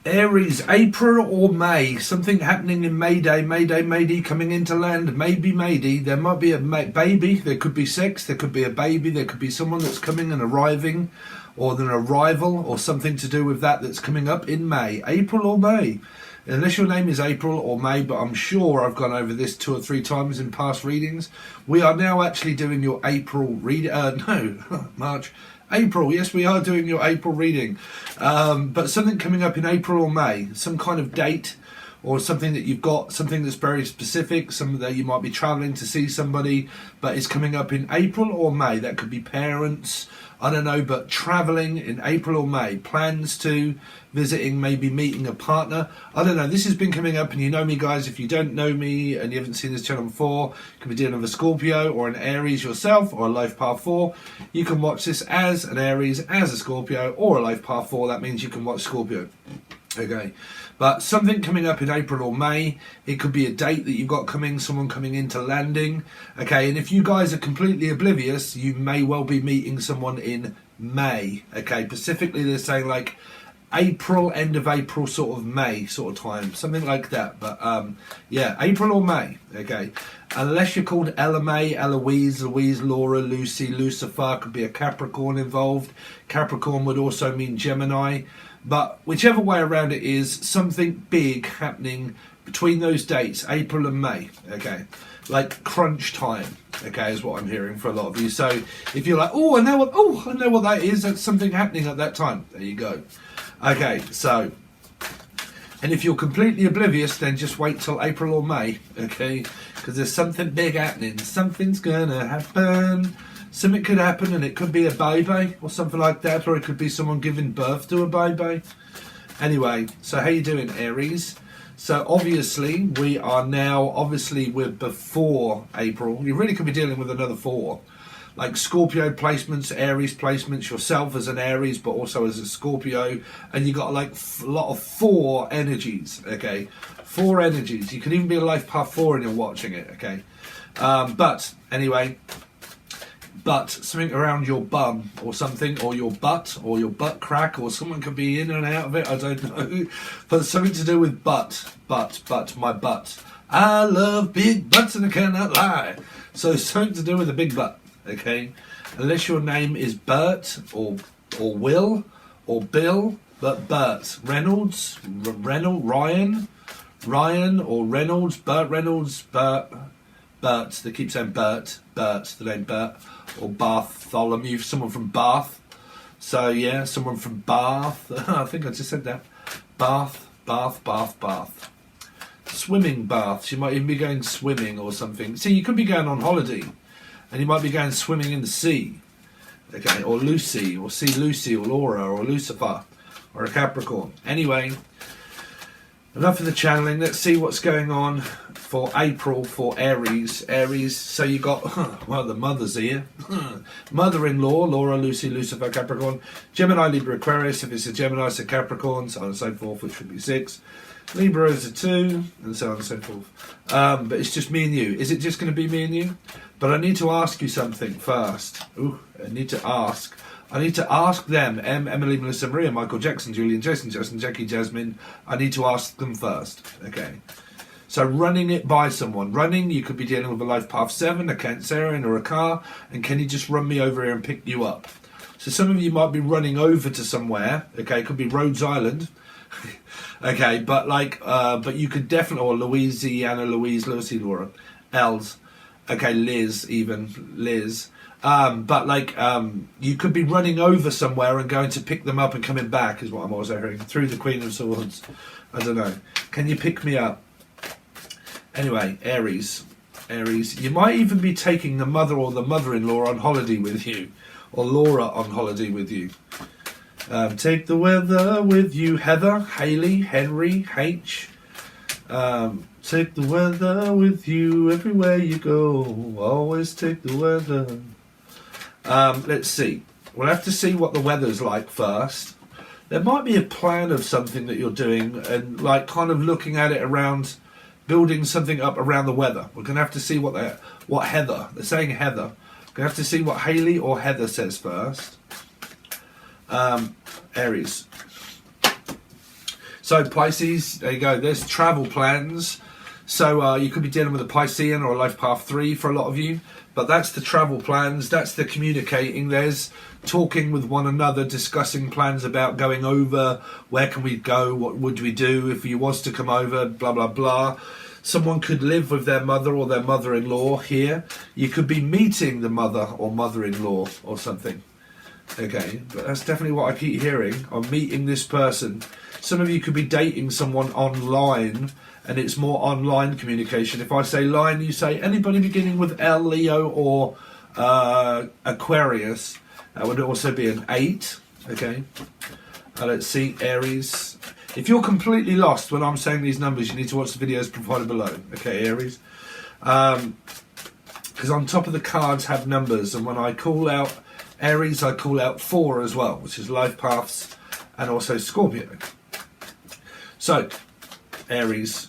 Aries, April or May, something happening in Mayday, coming into land, maybe, there might be a baby, there could be sex, there could be a baby, there could be someone that's coming and arriving, or an arrival, or something to do with that that's coming up in May, April or May. Unless your name is April or May, but I'm sure I've gone over this 2 or 3 times in past readings. We are now actually doing your April March. April, yes, we are doing your April reading. But something coming up in April or May, some kind of date or something that you've got, something that's very specific, something that you might be traveling to see somebody, but it's coming up in April or May. That could be parents, I don't know, but traveling in April or May, plans to, visiting, maybe meeting a partner. I don't know, this has been coming up, and you know me, guys. If you don't know me and you haven't seen this channel before, you could be dealing with a Scorpio or an Aries yourself, or a life path 4. You can watch this as an Aries, as a Scorpio, or a life path 4. That means you can watch Scorpio. Okay, but something coming up in April or May. It could be a date that you've got coming, someone coming into landing. Okay, and if you guys are completely oblivious, you may well be meeting someone in May. Okay, specifically they're saying like April, end of April, sort of May sort of time, something like that. But yeah, April or May. Okay, unless you're called Ella May, Eloise, Louise, Laura, Lucy, Lucifer, could be a Capricorn involved. Capricorn would also mean Gemini. But whichever way around it is, something big happening between those dates, April and May, okay? Like crunch time, okay, is what I'm hearing for a lot of you. So if you're like, I know what that is, that's something happening at that time. There you go. Okay, so, and if you're completely oblivious, then just wait till April or May, okay? Because there's something big happening. Something's gonna happen. Something could happen, and it could be a baby or something like that, or it could be someone giving birth to a baby. Anyway, so how you doing, Aries? So obviously we are now, we're before April. You really could be dealing with another 4. Like Scorpio placements, Aries placements, yourself as an Aries, but also as a Scorpio. And you got like a lot of 4 energies, okay? 4 energies. You can even be a life path 4 and you're watching it, okay? But anyway, but something around your bum or something, or your butt crack, or someone could be in and out of it, I don't know. But something to do with my butt. I love big butts and I cannot lie. So something to do with a big butt, okay? Unless your name is Bert or Will or Bill, but Bert. Reynolds, Ryan or Reynolds, Bert Reynolds, Bert. They keep saying Bert, the name Bert, or Bartholomew, someone from Bath. So yeah, someone from Bath. I think I just said that. Bath. Swimming baths. You might even be going swimming or something. See, you could be going on holiday, and you might be going swimming in the sea. Okay, or Lucy, or see Lucy, or Laura, or Lucifer, or a Capricorn. Anyway, enough of the channeling. Let's see what's going on for April for Aries. So you got, well, the mothers here. Mother-in-law, Laura, Lucy, Lucifer, Capricorn. Gemini, Libra, Aquarius. If it's a Gemini, it's a Capricorn, so on and so forth, which would be 6. Libra is a 2, and so on and so forth. But it's just me and you. Is it just going to be me and you? But I need to ask you something first. I need to ask them, Emily, Melissa, Maria, Michael, Jackson, Julian, Jason, Justin, Jackie, Jasmine. I need to ask them first, okay? So running it by someone. Running, you could be dealing with a life path 7, a Cancerian, or a car, and can you just run me over here and pick you up? So some of you might be running over to somewhere, okay? It could be Rhodes Island, okay? But but you could definitely, or Louisiana, Lucy, Laura, Els, okay, Liz, you could be running over somewhere and going to pick them up and coming back, is what I'm also hearing, through the Queen of Swords. I don't know. Can you pick me up? Anyway, Aries. You might even be taking the mother or the mother-in-law on holiday with you, or Laura on holiday with you. Take the weather with you, Heather, Haley, Henry, H. Take the weather with you everywhere you go. Always take the weather. Let's see. We'll have to see what the weather's like first. There might be a plan of something that you're doing, and like kind of looking at it around, building something up around the weather. We're going to have to see what Heather, they're saying Heather. We're going to have to see what Haley or Heather says first. Aries. So Pisces, there you go. There's travel plans. So you could be dealing with a Piscean or a life path 3 for a lot of you. But that's the travel plans. That's the communicating. There's talking with one another, discussing plans about going over. Where can we go? What would we do if you was to come over? Blah, blah, blah. Someone could live with their mother or their mother-in-law here. You could be meeting the mother or mother-in-law or something. Okay, but that's definitely what I keep hearing. I'm meeting this person. Some of you could be dating someone online, and it's more online communication. If I say line, you say anybody beginning with L, Leo, or Aquarius. That would also be an 8. Okay, let's see, Aries. If you're completely lost when I'm saying these numbers, you need to watch the videos provided below. Okay, Aries. Because on top of the cards have numbers, and when I call out Aries, I call out 4 as well, which is life paths, and also Scorpio. So, Aries.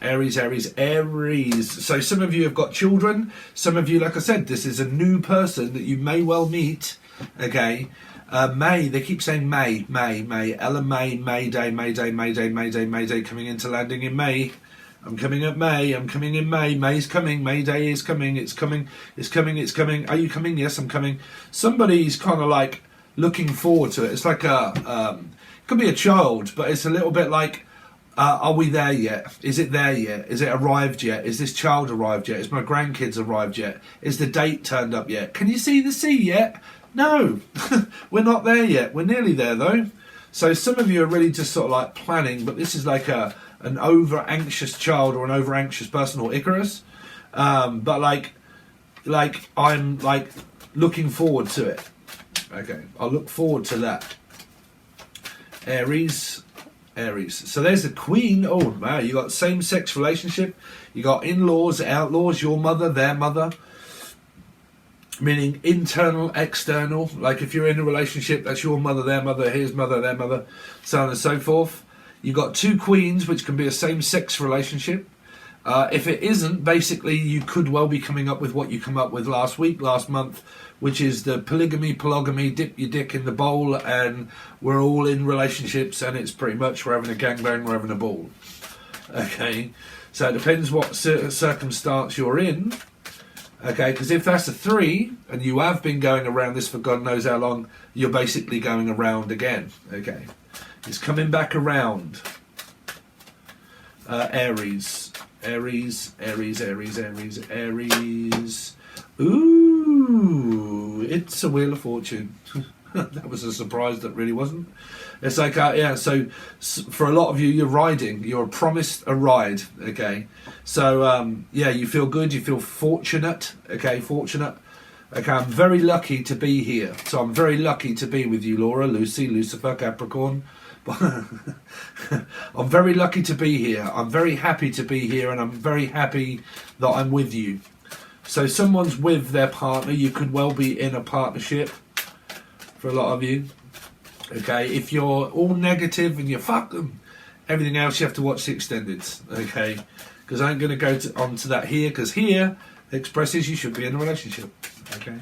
So some of you have got children. Some of you, like I said, this is a new person that you may well meet. Okay. May, they keep saying May. Ella May Day, coming into landing in May. I'm coming at May, I'm coming in May, May's coming, May Day is coming, it's coming. Are you coming? Yes, I'm coming. Somebody's kind of like looking forward to it. It's like it could be a child, but it's a little bit like, are we there yet? Is it there yet? Is it arrived yet? Is this child arrived yet? Is my grandkids arrived yet? Is the date turned up yet? Can you see the sea yet? No, we're not there yet. We're nearly there though. So some of you are really just sort of like planning, but this is like an over anxious child or an over anxious person or Icarus. But like I'm like looking forward to it. Okay, I'll look forward to that. Aries. So there's the Queen. Oh wow, you got same-sex relationship. You got in-laws, outlaws, your mother, their mother. Meaning internal, external. Like if you're in a relationship, that's your mother, their mother, his mother, their mother, so on and so forth. You've got 2 queens, which can be a same-sex relationship. If it isn't, basically you could well be coming up with what you come up with last week, last month, which is the polygamy, dip your dick in the bowl, and we're all in relationships, and it's pretty much we're having a gangbang, we're having a ball. Okay, so it depends what circumstance you're in. Okay, because if that's a 3, and you have been going around this for God knows how long, you're basically going around again. Okay, it's coming back around. Aries. Ooh, it's a Wheel of Fortune. That was a surprise that really wasn't. It's like, yeah, so for a lot of you, you're promised a ride, okay? So, yeah, you feel good, you feel fortunate, okay, Okay, I'm very lucky to be here. So I'm very lucky to be with you, Laura, Lucy, Lucifer, Capricorn. I'm very lucky to be here. I'm very happy to be here, and I'm very happy that I'm with you. So someone's with their partner. You could well be in a partnership for a lot of you. Okay, if you're all negative and you fuck them, everything else you have to watch the extendeds. Okay, because I ain't going to go on to that here, because here expresses you should be in a relationship. Okay,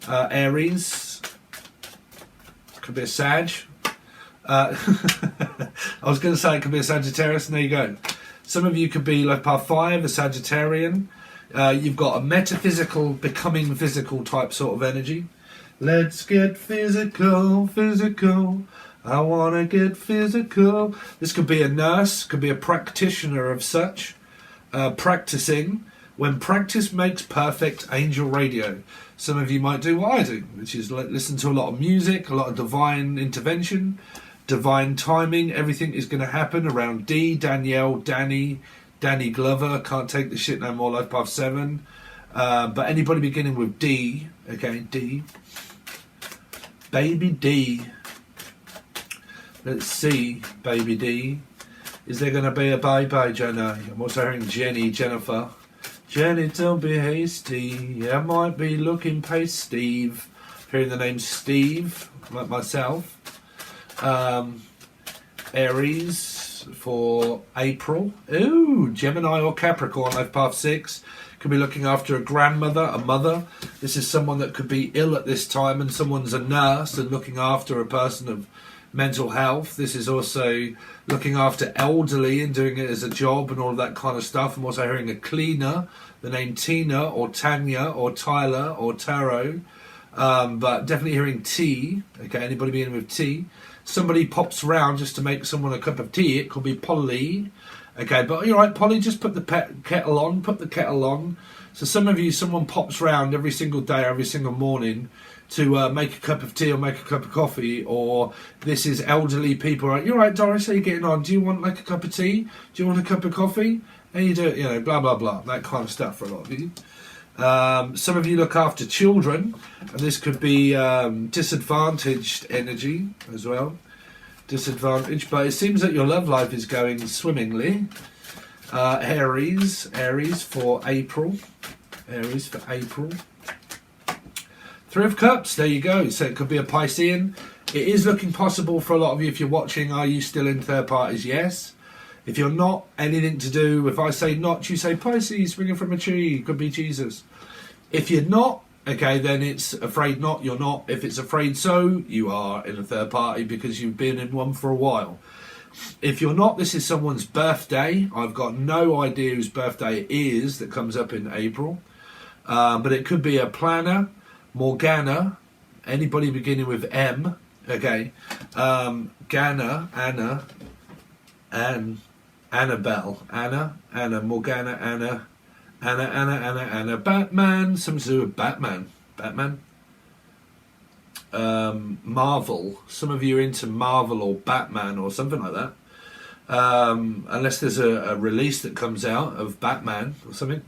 Aries could be a Sag. I was going to say it could be a Sagittarius, and there you go. Some of you could be like Path 5, a Sagittarian. You've got a metaphysical, becoming physical type sort of energy. Let's get physical. I want to get physical. This could be a nurse, could be a practitioner of such. Practicing. When practice makes perfect, angel radio. Some of you might do what I do, which is listen to a lot of music, a lot of divine intervention, divine timing. Everything is going to happen around D, Danielle, Danny Glover. Can't take the shit no more, Life Path 7. But anybody beginning with D, okay, D. Baby D. Let's see, Baby D. Is there going to be a bye-bye, Jenny? I'm also hearing Jenny, Jennifer. Jenny, don't be hasty. I might be looking past Steve. Hearing the name Steve, like myself. Aries for April. Ooh, Gemini or Capricorn, Life Path 6. Could be looking after a grandmother, a mother. This is someone that could be ill at this time, and someone's a nurse and looking after a person of mental health. This is also looking after elderly and doing it as a job and all of that kind of stuff. I'm also hearing a cleaner, the name Tina or Tanya or Tyler or Tarot, but definitely hearing tea. Okay, anybody beginning with T. Somebody pops round just to make someone a cup of tea. It could be Polly. Okay, but you're right, Polly, just put the kettle on, put the kettle on. So some of you, someone pops round every single day, every single morning to make a cup of tea or make a cup of coffee, or this is elderly people. Right? You're right, Doris, how are you getting on? Do you want like a cup of tea? Do you want a cup of coffee? And you do it, you know, blah, blah, blah, that kind of stuff for a lot of you. Some of you look after children, and this could be disadvantaged energy as well. Disadvantage, but it seems that your love life is going swimmingly. Aries for April. Aries for April. Three of Cups, there you go. So it could be a Piscean. It is looking possible for a lot of you if you're watching. Are you still in third parties? Yes. If you're not, anything to do, if I say not, you say Pisces, springing from a tree, could be Jesus. If you're not, okay, then it's afraid not, you're not. If it's afraid so, you are in a third party because you've been in one for a while. If you're not, this is someone's birthday. I've got no idea whose birthday it is that comes up in April. But it could be a planner, Morgana, anybody beginning with M, okay, Gana, Anna, Annabelle, Anna, Morgana, Anna, Batman, something to do with Batman, Marvel, some of you are into Marvel or Batman or something like that, unless there's a release that comes out of Batman or something.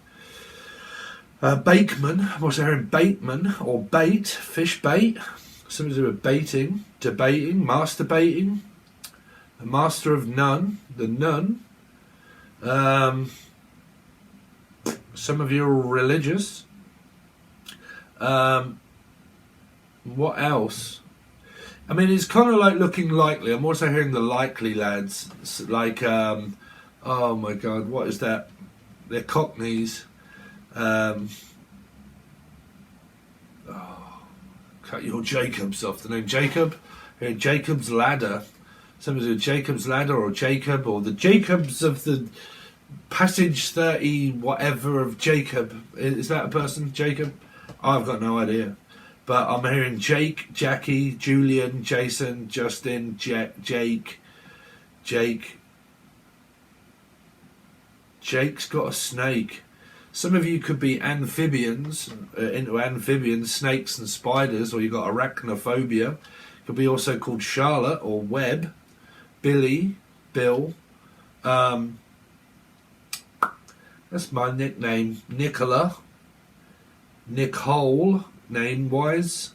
Bateman, I'm also hearing Bateman or bait, fish bait, something to do with baiting, debating, masturbating, the master of none, the nun. Some of you are religious. What else? I mean, it's kind of like looking likely. I'm also hearing the likely lads. It's like, oh my God, what is that? They're Cockneys. Cut your Jacobs off. The name Jacob. Jacob's Ladder. Something to do with Jacob's Ladder or Jacob or the Jacobs of the Passage 30 whatever of Jacob. Is that a person? Jacob? I've got no idea. But I'm hearing Jake, Jackie, Julian, Jason, Justin, Jake. Jake's got a snake. Some of you could be amphibians, into amphibians, snakes and spiders, or you've got arachnophobia. Could be also called Charlotte or Webb, Billy, Bill. That's my nickname, Nicola, Nicole, name-wise.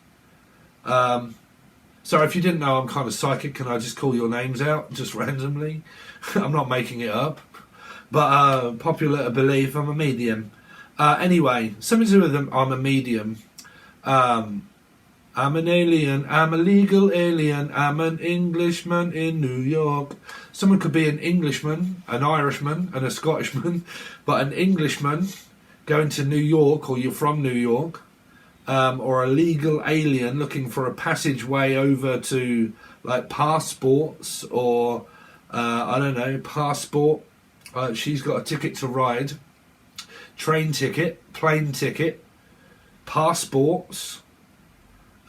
Sorry, if you didn't know, I'm kind of psychic. Can I just call your names out, just randomly? I'm not making it up. But popular belief, I'm a medium. Anyway, something to do with them, I'm a medium. I'm an alien, I'm a legal alien, I'm an Englishman in New York. Someone could be an Englishman, an Irishman, and a Scottishman, but an Englishman going to New York, or you're from New York, or a legal alien looking for a passageway over to, like, passports, or, I don't know, passport. She's got a ticket to ride, train ticket, plane ticket, passports.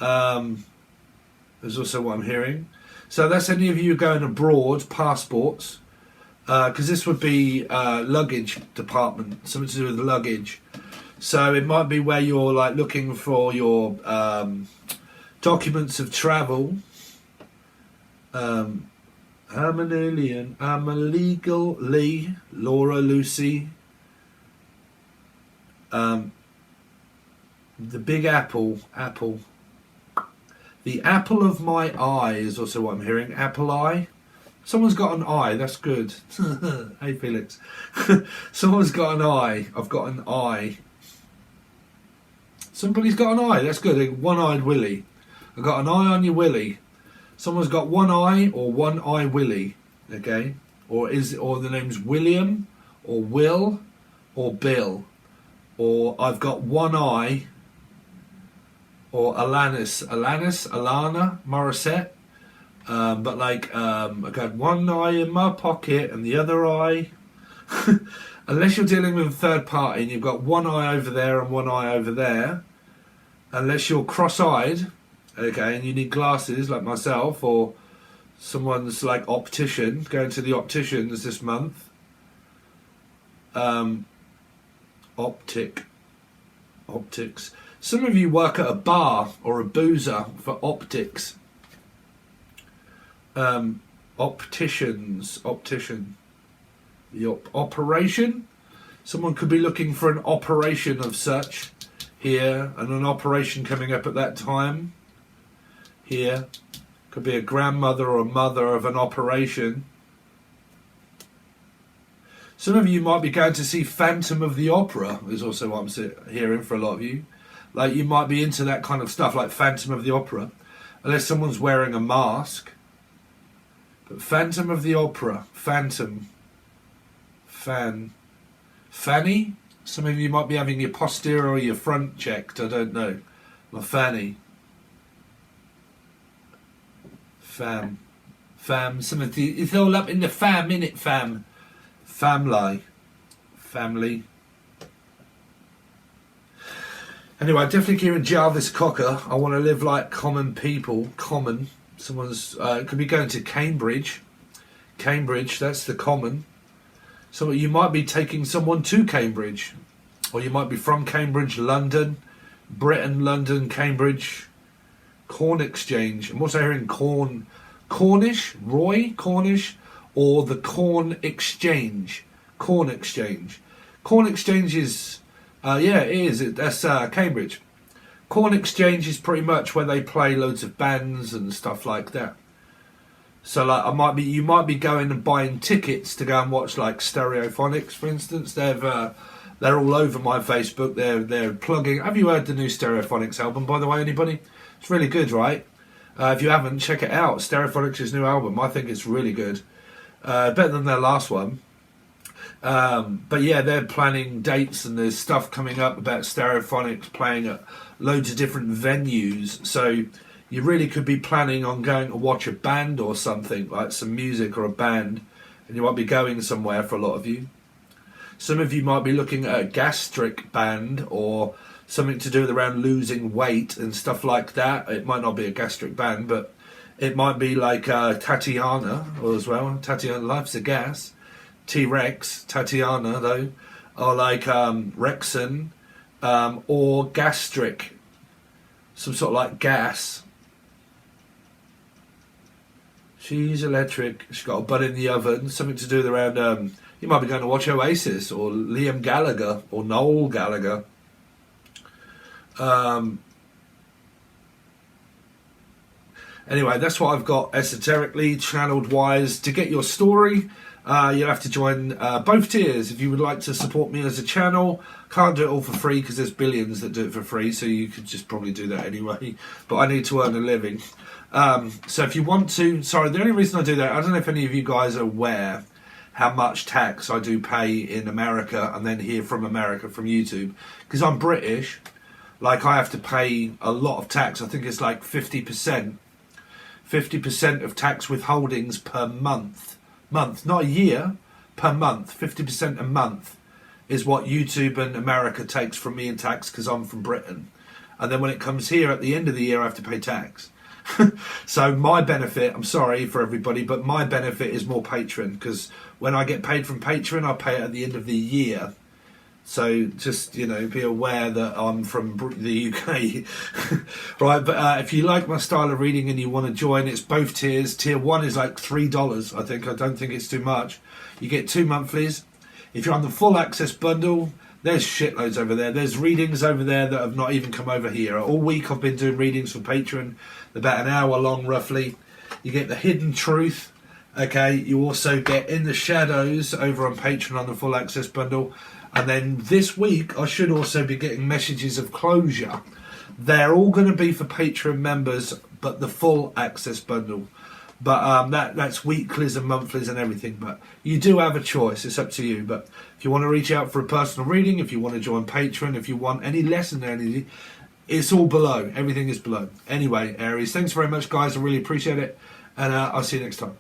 There's also what I'm hearing. So that's any of you going abroad, passports, because this would be luggage department, something to do with luggage. So it might be where you're like looking for your documents of travel. I'm an alien. I'm a legal Lee, Laura, Lucy. The Big Apple. The apple of my eye is also what I'm hearing. Apple eye. Someone's got an eye. That's good. Hey, Felix. Someone's got an eye. I've got an eye. Somebody's got an eye. That's good. A one-eyed Willy. I've got an eye on your Willy. Someone's got one eye or one eye Willy, okay? Or the name's William or Will or Bill. Or I've got one eye or Alana, Morissette. But like, I got one eye in my pocket and the other eye. Unless you're dealing with a third party and you've got one eye over there and one eye over there, unless you're cross-eyed, okay, and you need glasses like myself, or someone's like optician, going to the opticians this month. Optics. Some of you work at a bar or a boozer for optics. Optician. The operation. Someone could be looking for an operation of such here, and an operation coming up at that time here. Could be a grandmother or a mother of an operation. Some of you might be going to see Phantom of the Opera, is also what I'm hearing for a lot of you. Like, you might be into that kind of stuff, like Phantom of the Opera, unless someone's wearing a mask. But Phantom of the Opera, Phantom, Fanny? Some of you might be having your posterior or your front checked, I don't know. My fanny. Fam, some of the, it's all up in the fam, innit, fam? Family. Anyway, definitely hearing Jarvis Cocker. I want to live like common people. Common. Someone's could be going to Cambridge. Cambridge, that's the common. So you might be taking someone to Cambridge, or you might be from Cambridge, London, Britain, London, Cambridge, Corn Exchange. I'm also hearing Cornish, or the Corn Exchange. Corn Exchange. Corn Exchange is, yeah, it is. That's Cambridge. Corn Exchange is pretty much where they play loads of bands and stuff like that. So like, you might be going and buying tickets to go and watch like Stereophonics, for instance. They're all over my Facebook. They're plugging. Have you heard the new Stereophonics album, by the way, anybody? It's really good, right? If you haven't, check it out. Stereophonics' new album. I think it's really good. Better than their last one. But yeah, they're planning dates, and there's stuff coming up about Stereophonics playing at loads of different venues. So you really could be planning on going to watch a band or something, like some music or a band, and you might be going somewhere for a lot of you. Some of you might be looking at a gastric band or something to do with around losing weight and stuff like that. It might not be a gastric band, but it might be like Tatiana as well. Tatiana, Life's a Gas. T-Rex, Tatiana though. Or like Rexon, or gastric. Some sort of like gas. She's electric. She's got a butt in the oven. Something to do with around... you might be going to watch Oasis or Liam Gallagher or Noel Gallagher. Anyway, that's what I've got esoterically, channeled wise. To get your story, you'll have to join both tiers if you would like to support me as a channel. Can't do it all for free because there's billions that do it for free, so you could just probably do that anyway. But I need to earn a living. So if you want to... Sorry, the only reason I do that, I don't know if any of you guys are aware how much tax I do pay in America and then here from America, from YouTube. Because I'm British, like I have to pay a lot of tax. I think it's like 50%. 50% of tax withholdings per month. Not a year, per month. 50% a month is what YouTube and America takes from me in tax because I'm from Britain. And then when it comes here at the end of the year, I have to pay tax. So my benefit, I'm sorry for everybody, but my benefit is more Patron, because when I get paid from Patron, I pay it at the end of the year. So just, you know, be aware that I'm from the UK. Right, but if you like my style of reading and you want to join, it's both tiers. Tier 1 is like $3, I think. I don't think it's too much. You get 2 monthlies. If you're on the full access bundle, there's shitloads over there. There's readings over there that have not even come over here. All week I've been doing readings for Patron, about an hour long roughly. You get the hidden truth. Okay, you also get In the Shadows over on Patreon on the full access bundle. And then this week I should also be getting Messages of Closure. They're all going to be for Patreon members, but the full access bundle. But that's weeklies and monthlies and everything. But you do have a choice. It's up to you. But if you want to reach out for a personal reading, if you want to join Patreon, if you want any lesson or anything, it's all below. Everything is below. Anyway, Aries, thanks very much, guys. I really appreciate it. and I'll see you next time.